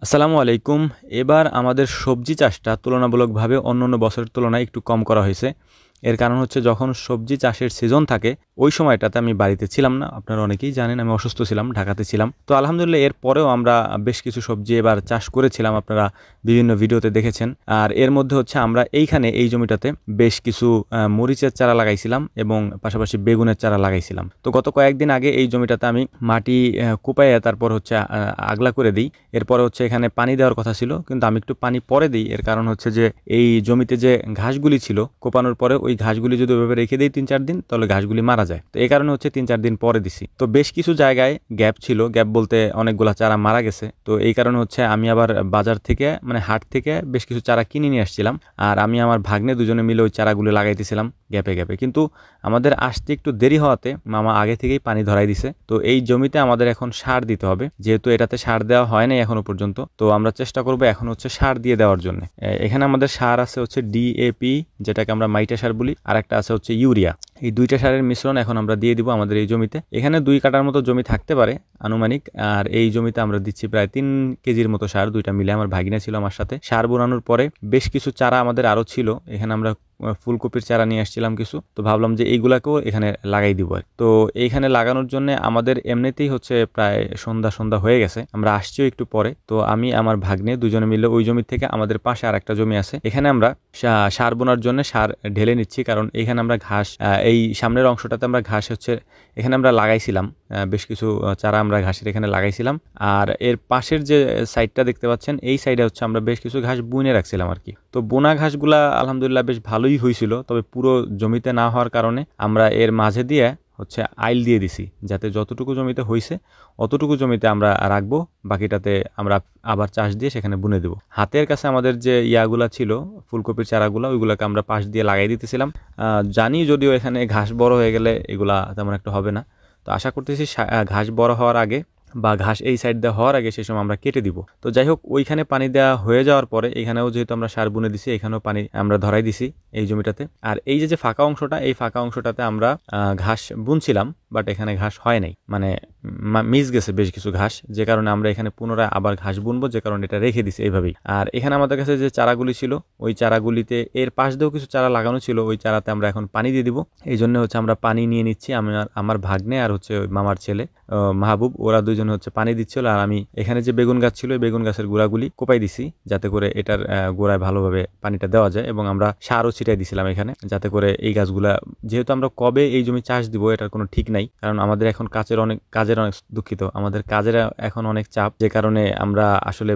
আসসালামু আলাইকুম। এবার আমাদের সবজি চাষটা তুলনামূলকভাবে অন্যান্য বছরের তুলনায় একটু কম করা হয়েছে। এর কারণ হচ্ছে যখন সবজি চাষের সিজন থাকে ওই সময়টাতে আমি বাড়িতে ছিলাম না। আপনারা অনেকেই জানেন আমি অসুস্থ ছিলাম, ঢাকাতে ছিলাম। তো আলহামদুলিল্লাহ এরপরেও আমরা বেশ কিছু সবজি এবার চাষ করেছিলাম, আপনারা বিভিন্ন ভিডিওতে দেখেছেন। আর এর মধ্যে হচ্ছে আমরা এইখানে এই জমিটাতে বেশ কিছু মরিচের চারা লাগাইছিলাম এবং পাশাপাশি বেগুনের চারা লাগাইছিলাম। তো গত কয়েকদিন আগে এই জমিটাতে আমি মাটি কুপাইয়া তারপর হচ্ছে আগলা করে দিই। এরপরে হচ্ছে এখানে পানি দেওয়ার কথা ছিল, কিন্তু আমি একটু পানি পরে দিই। এর কারণ হচ্ছে যে এই জমিতে যে ঘাসগুলি ছিল কোপানোর পরে ওই ঘাসগুলি যদি ওইভাবে রেখে দিই 3-4 দিন তাহলে ঘাসগুলি মারা যায়। তো এই কারণে হচ্ছে 3-4 দিন পরে দিছি। তো বেশ কিছু জায়গায় গ্যাপ ছিল, গ্যাপ বলতে অনেকগুলা চারা মারা গেছে। তো এই কারণে হচ্ছে আমি আবার বাজার থেকে মানে হাট থেকে বেশ কিছু চারা কিনে নিয়ে আসছিলাম। আর আমি আমার ভাগ্নে দুজনে মিলে ওই চারাগুলি লাগাইতেছিলাম গ্যাপে গ্যাপে। কিন্তু আমাদের আসতে একটু দেরি হওয়াতে মামা আগে থেকেই পানি ধরাই দিছে। তো এই জমিতে আমাদের এখন সার দিতে হবে, যেহেতু এটাতে সার দেওয়া হয় নাই এখনো পর্যন্ত। তো আমরা চেষ্টা করবো এখন হচ্ছে সার দিয়ে দেওয়ার জন্য। এখানে আমাদের সার আছে হচ্ছে ডিএপি, যেটাকে আমরা মাইটা সার বলি, আর একটা আছে হচ্ছে ইউরিয়া। এই দুইটা সারের মিশ্রণ এখন আমরা দিয়ে দিব আমাদের এই জমিতে। এখানে 2 কাঠার মতো জমি থাকতে পারে আনুমানিক। আর এই জমিতে আমরা দিচ্ছি প্রায় 3 কেজির মতো সার, দুইটা মিলে। আমার ভাগিনা ছিল আমার সাথে। সার বোনানোর পরে বেশ কিছু চারা আমাদের আরো ছিল। এখানে আমরা ফুলকপির চারা নিয়ে আসছিলাম কিছু, তো ভাবলাম যে এইগুলাকেও এখানে লাগাই দিব। তো এইখানে লাগানোর জন্য আমাদের এমনিতেই হচ্ছে প্রায় সন্ধ্যা সন্ধ্যা হয়ে গেছে, আমরা আসছিও একটু পরে। তো আমি আমার ভাগ্নে দুজনে মিলে ওই জমি থেকে আমাদের পাশে আর একটা জমি আছে, এখানে আমরা সার বোনার জন্য সার ঢেলে নিচ্ছি। কারণ এখানে আমরা ঘাস, এই সামনের অংশটাতে আমরা ঘাস হচ্ছে এখানে আমরা লাগাইছিলাম, বেশ কিছু চারা আমরা ঘাসের এখানে লাগাইছিলাম। আর এর পাশের যে সাইডটা দেখতে পাচ্ছেন এই সাইডে হচ্ছে আমরা বেশ কিছু ঘাস বুনে রাখছিলাম আর কি। তো বোনা ঘাসগুলা আলহামদুলিল্লাহ বেশ ভালোই হয়েছিল, তবে পুরো জমিতে না হওয়ার কারণে আমরা এর মাঝে দিয়ে হচ্ছে আইল দিয়ে দিছি, যাতে যতটুকু জমিতে হয়েছে অতটুকু জমিতে আমরা রাখবো, বাকিটাতে আমরা আবার চাষ দিয়ে সেখানে বুনে দেবো। হাতের কাছে আমাদের যে ইয়াগুলা ছিল ফুলকপির চারাগুলা, ওইগুলাকে আমরা পাশ দিয়ে লাগাই দিতেছিলাম। জানি যদিও এখানে ঘাস বড় হয়ে গেলে এগুলা তেমন একটা হবে না। তো আশা করতেছি ঘাস বড় হওয়ার আগে বা ঘাস এই সাইড দেওয়া হওয়ার আগে সেই সময় আমরা কেটে দিব। তো যাই হোক, ওইখানে পানি দেওয়া হয়ে যাওয়ার পরে এখানেও যেহেতু আমরা সার বুনে দিছি, এখানেও পানি আমরা ধরাই দিছি এই জমিটাতে। আর এই যে ফাঁকা অংশটা, এই ফাঁকা অংশটাতে আমরা ঘাস বুনছিলাম, বাট এখানে ঘাস হয় নাই, মানে মিস গেছে বেশ কিছু ঘাস, যে কারণে আমরা এখানে পুনরায় আবার ঘাস বুনবো, যে কারণে এটা রেখে দিছি এইভাবেই। আর এখানে আমাদের কাছে যে চারাগুলি ছিল ওই চারাগুলিতে এর পাশ দিয়েও কিছু চারা লাগানো ছিল, ওই চারাতে আমরা এখন পানি দিয়ে দিব। এই জন্য হচ্ছে আমরা পানি নিয়ে নিচ্ছি, আমি আমার ভাগ্নে আর হচ্ছে ওই মামার ছেলে মাহবুব, ওরা দুজন হচ্ছে পানি দিচ্ছিল। আর আমি এখানে যে বেগুন গাছ ছিল বেগুন গাছের গোড়াগুলি কোপাই দিছি, যাতে করে এটার গোড়ায় ভালোভাবে পানিটা দেওয়া যায়। এবং আমরা সারও ছিটাই দিছিলাম এখানে, যাতে করে এই গাছগুলা, যেহেতু আমরা কবে এই জমি চাষ দিব এটার কোনো ঠিক নাই, কারণ আমাদের এখন কাজের অনেক দুঃখিত, আমাদের কাজের এখন অনেক চাপ, যে কারণে আমরা আসলে